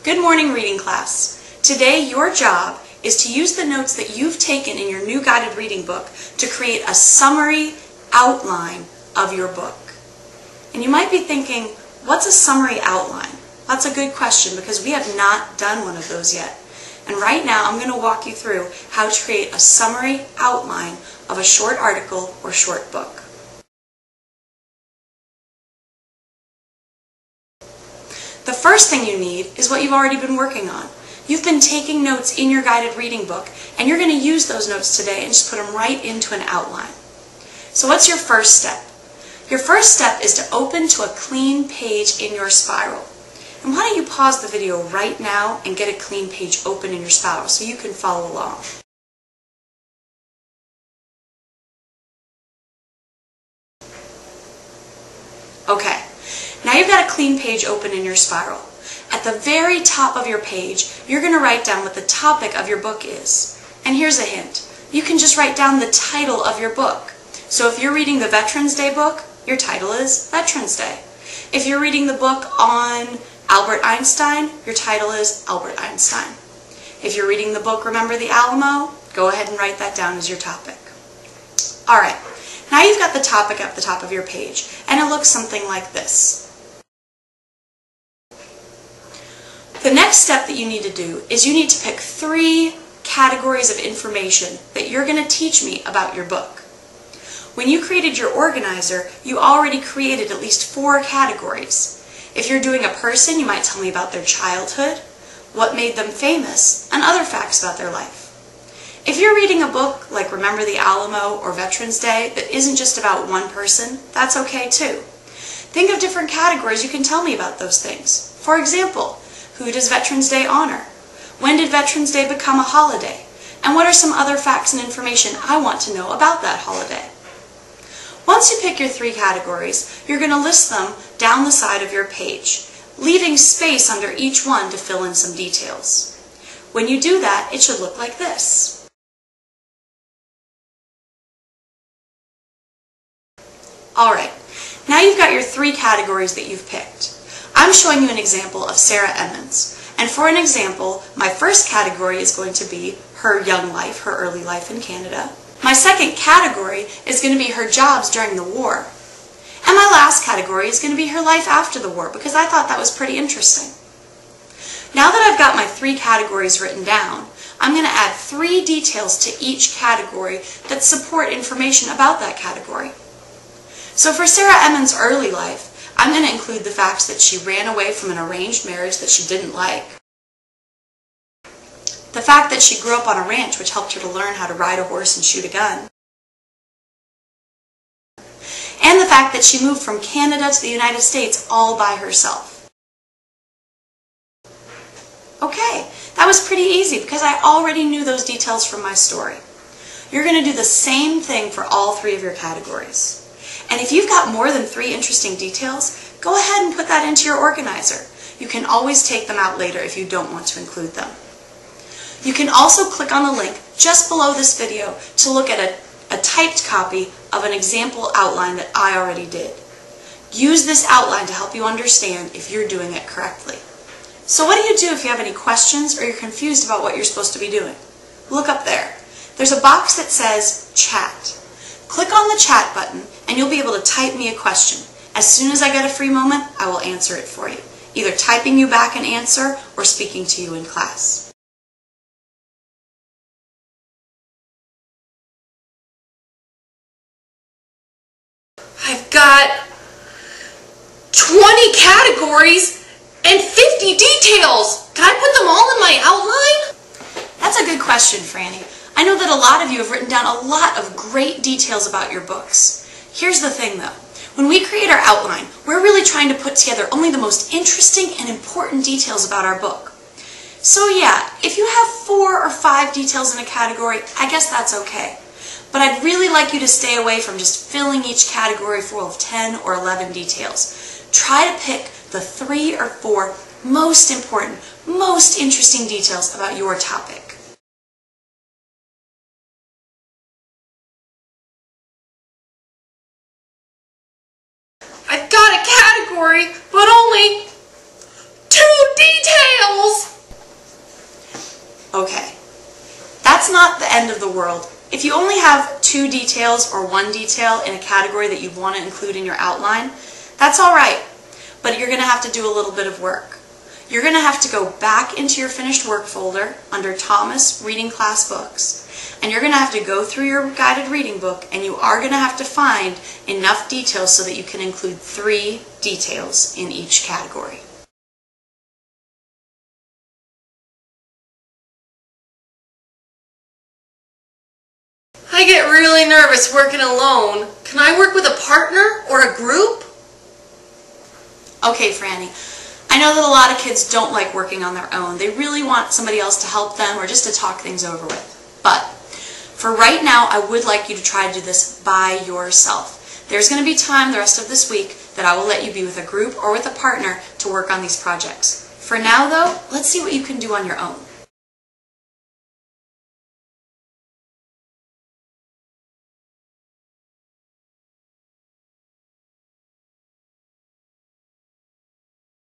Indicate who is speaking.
Speaker 1: Good morning, reading class. Today, your job is to use the notes that you've taken in your new guided reading book to create a summary outline of your book. And you might be thinking, what's a summary outline? That's a good question because we have not done one of those yet. And right now, I'm going to walk you through how to create a summary outline of a short article or short book. The first thing you need is what you've already been working on. You've been taking notes in your guided reading book, and you're going to use those notes today and just put them right into an outline. So what's your first step? Your first step is to open to a clean page in your spiral. And why don't you pause the video right now and get a clean page open in your spiral so you can follow along. Okay, now you've got a clean page open in your spiral. At the very top of your page, you're going to write down what the topic of your book is. And here's a hint. You can just write down the title of your book. So if you're reading the Veterans Day book, your title is Veterans Day. If you're reading the book on Albert Einstein, your title is Albert Einstein. If you're reading the book Remember the Alamo, go ahead and write that down as your topic. Alright, now you've got the topic at the top of your page, and it looks something like this. The next step that you need to do is you need to pick 3 categories of information that you're going to teach me about your book. When you created your organizer, you already created at least 4 categories. If you're doing a person, you might tell me about their childhood, what made them famous, and other facts about their life. If you're reading a book like Remember the Alamo or Veterans Day that isn't just about one person, that's okay too. Think of different categories you can tell me about those things. For example, who does Veterans Day honor? When did Veterans Day become a holiday? And what are some other facts and information I want to know about that holiday? Once you pick your 3 categories, you're going to list them down the side of your page, leaving space under each one to fill in some details. When you do that, it should look like this. Alright, now you've got your 3 categories that you've picked. I'm showing you an example of Sarah Emmons. And for an example, my first category is going to be her young life, her early life in Canada. My second category is going to be her jobs during the war. And my last category is going to be her life after the war, because I thought that was pretty interesting. Now that I've got my 3 categories written down, I'm going to add 3 details to each category that support information about that category. So for Sarah Emmons' early life, I'm going to include the facts that she ran away from an arranged marriage that she didn't like. The fact that she grew up on a ranch, which helped her to learn how to ride a horse and shoot a gun. And the fact that she moved from Canada to the United States all by herself. Okay, that was pretty easy because I already knew those details from my story. You're going to do the same thing for all 3 of your categories. And if you've got more than 3 interesting details, go ahead and put that into your organizer. You can always take them out later if you don't want to include them. You can also click on the link just below this video to look at a typed copy of an example outline that I already did. Use this outline to help you understand if you're doing it correctly. So what do you do if you have any questions or you're confused about what you're supposed to be doing? Look up there. There's a box that says Chat. Click on the Chat button and you'll be able to type me a question. As soon as I get a free moment, I will answer it for you, either typing you back an answer or speaking to you in class.
Speaker 2: I've got 20 categories and 50 details. Can I put them all in my outline?
Speaker 1: That's a good question, Franny. I know that a lot of you have written down a lot of great details about your books. Here's the thing though. When we create our outline, we're really trying to put together only the most interesting and important details about our book. So yeah, if you have 4 or 5 details in a category, I guess that's okay. But I'd really like you to stay away from just filling each category full of 10 or 11 details. Try to pick the 3 or 4 most important, most interesting details about your topic.
Speaker 2: I've got a category, but only 2 details!
Speaker 1: end of the world. If you only have 2 details or 1 detail in a category that you want to include in your outline, that's all right, but you're going to have to do a little bit of work. You're going to have to go back into your finished work folder under Thomas Reading Class Books, and you're going to have to go through your guided reading book, and you are going to have to find enough details so that you can include 3 details in each category.
Speaker 2: I get really nervous working alone. Can I work with a partner or a group?
Speaker 1: Okay, Franny, I know that a lot of kids don't like working on their own. They really want somebody else to help them or just to talk things over with. But for right now, I would like you to try to do this by yourself. There's going to be time the rest of this week that I will let you be with a group or with a partner to work on these projects. For now, though, let's see what you can do on your own.